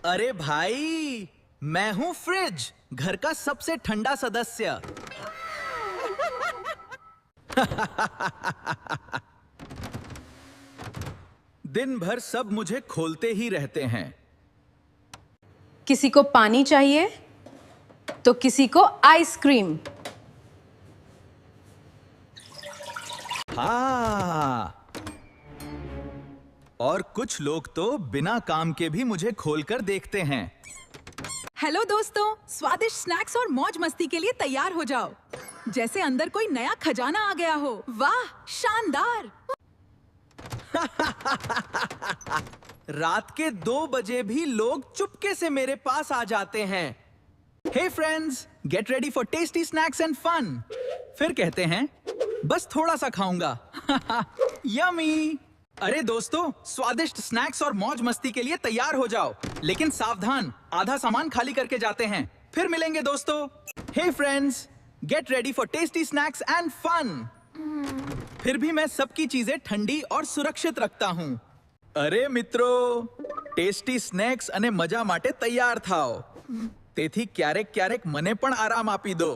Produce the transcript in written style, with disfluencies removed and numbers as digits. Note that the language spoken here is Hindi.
अरे भाई, मैं हूँ फ्रिज, घर का सबसे ठंडा सदस्य। दिन भर सब मुझे खोलते ही रहते हैं। किसी को पानी चाहिए तो किसी को आइसक्रीम। हाँ, और कुछ लोग तो बिना काम के भी मुझे खोलकर देखते हैं। हेलो दोस्तों, स्वादिष्ट स्नैक्स और मौज मस्ती के लिए तैयार हो जाओ, जैसे अंदर कोई नया खजाना आ गया हो। वाह, शानदार। रात के 2 बजे भी लोग चुपके से मेरे पास आ जाते हैं। Hey friends, get ready for tasty snacks and fun. फिर कहते हैं, बस थोड़ा सा खाऊंगा। यमी। अरे दोस्तों, स्वादिष्ट स्नैक्स और मौज मस्ती के लिए तैयार हो जाओ, लेकिन सावधान, आधा सामान खाली करके जाते हैं। फिर मिलेंगे दोस्तों। Hey friends, get ready for tasty snacks and fun. फिर भी मैं सबकी चीजें ठंडी और सुरक्षित रखता हूँ। અરે મિત્રો, ટેસ્ટી સ્નેક્સ અને મજા માટે તૈયાર થાઓ. તેથી ક્યારેક ક્યારેક મને પણ આરામ આપી દો.